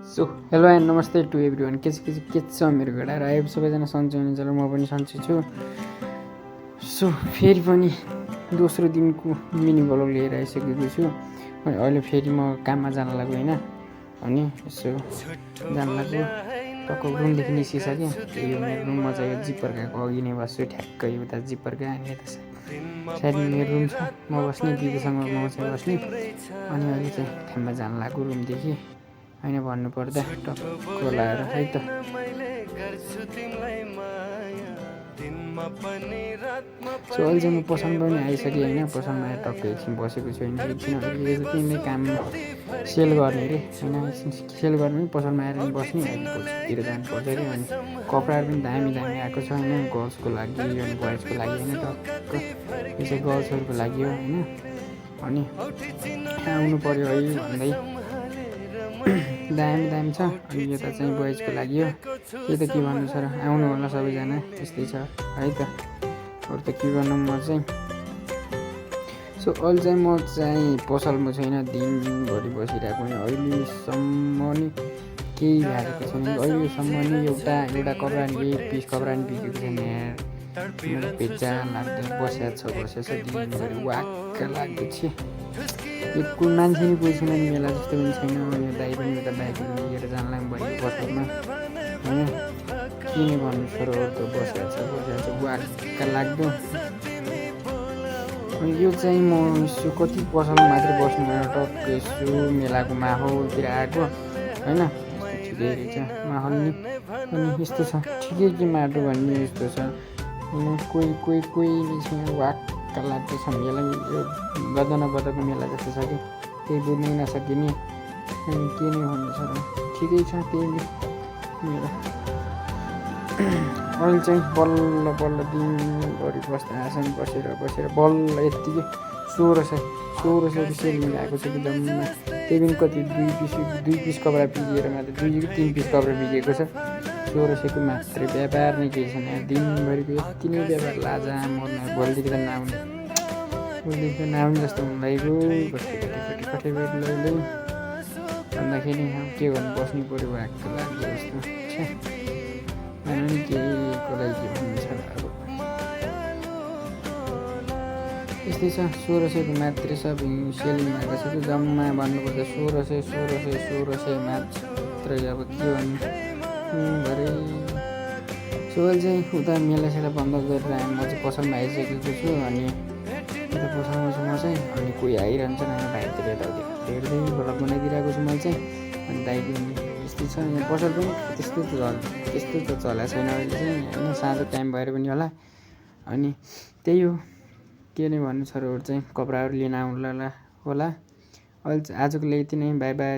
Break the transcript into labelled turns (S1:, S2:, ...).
S1: So hello and नमस्ते to every one. के छ मेरो घडा र आयो सबैजना सन्चै हुनुहुन्छ र म पनि सन्चै छु। सो फेरि पनि दोस्रो दिनको मिनी ब्लग लिएर आइसकेको छु। अनि अहिले फेरि म काममा जान लाग्यो होइन। अनि यसो जान लाग्यो टक्क रुमदेखि निस्किसकेँ। त्यही हो मेरो रुममा चाहिँ जिप्परकाको अघि नै बस्छु, ठ्याक्कै उता जिप्परका अनि यता साइडमा मेरो रुम छ, म बस्ने दिदीसँग म चाहिँ बस्ने। अनि अहिले चाहिँ ठ्याम्मा जान लाग्यो रुमदेखि होइन भन्नुपर्दा टक्क लाएर है त। सो अहिले चाहिँ म पसलमा पनि आइसकेँ होइन। पसलमा आएर टक्क एकछिन बसेको छु होइन। एकछिन तिमीले काम सेल गर्ने अरे होइन। एकछिन सेल गर्ने पसलमा आएर पनि बस्ने। अहिले भोलितिर जानुपर्छ अरे। अनि कपडाहरू पनि दामी दामी आएको छ होइन, गर्ल्सको लागि अनि बोइजको लागि होइन। टक्क यो चाहिँ गर्ल्सहरूको लागि हो होइन। अनि आउनु पऱ्यो है भन्दै दामी दामी छ। अनि यता चाहिँ बोइजको लागि हो। त्यही त के भन्नु छ र, आउनु होला सबैजना, त्यस्तै छ है त। अरू त के गर्नु म चाहिँ। सो अहिले चाहिँ म चाहिँ पसलमा छैन, दिनभरि बसिरहेको नि अहिलेसम्म नि केही भएको छैन। अहिलेसम्म नि एउटा कपडा नि एक पिस कपडा नि बिकेको छैन यार। मलाई बेजान लाग्दै बसेको छ दिनभरि वाक्क लाग्दैछ। एक मान्छे नि कोही छैन नि, मेला जस्तो पनि छैन। यो दाइ पनि एउटा बाइकहरू लिएर जान लाग्नु भएको पसलमा होइन। के नै भन्नु छ र, त बसेको छ वाक्क लाग्दो। अनि यो चाहिँ म यसो कति पसलमा मात्रै बस्नु भएर टक्क यसो मेलाको माहौलतिर आएको होइन। ठिकै रहेछ माहौल नि। अनि यस्तो छ ठिकै कि माटो भन्ने यस्तो छ होइन। कोही नै छैन, वाक्क लाग्दैछ मेला। यो गदनको मेला जस्तो छ कि केही बुझ्नै नसकिने। अनि के नै भन्नु छ र, ठिकै छ त्यही मेरो। अहिले चाहिँ बल्ल दिनभरि बस्दा आसन बसेर बल्ल यत्तिकै 1600 सेल मिलाएको छ कि जम्मा। त्यही पनि कति दुई पिस कपडा बिकेर मात्रै 2 कि 3 पिस कपडा बिकेको छ। 1600को मात्रै व्यापार नै केही छैन। दिनभरिको यति नै व्यापार लाजा मर्ने। भोलिदेखि त नआउने जस्तो हुँदैगयो। कठै बेट लैलै भन्दाखेरि के गर्नु, बस्नु पऱ्यो वाक्क लाग्यो जस्तो छ। अनि केहीको लागि के भन्नु छ र अब। यस्तै छ 1600को मात्रै सब सेलिङ भएको छ कि जम्मा भन्नुपर्दा 1600 मात्रै। अब के भन्नु भरे। सो अहिले चाहिँ उता मेलासेला बन्द गरेर म चाहिँ पसलमा आइसकेको छु। अनि उता पसलमा छु म चाहिँ। अनि कोही आइरहन्छ अनि भाइतिर यताउति हेर्दै भ्लग बनाइदिरहेको छु मैले चाहिँ। अनि दाइको यस्तै छ यहाँ पसल पनि त्यस्तो त चलेको छैन अहिले चाहिँ होइन। साँझ टाइम भएर पनि होला। अनि त्यही हो, के नै भन्नु छ र। अरू चाहिँ कपडाहरू लिन आउनु होला। अहिले आजको लागि यति नै, बाई बाई।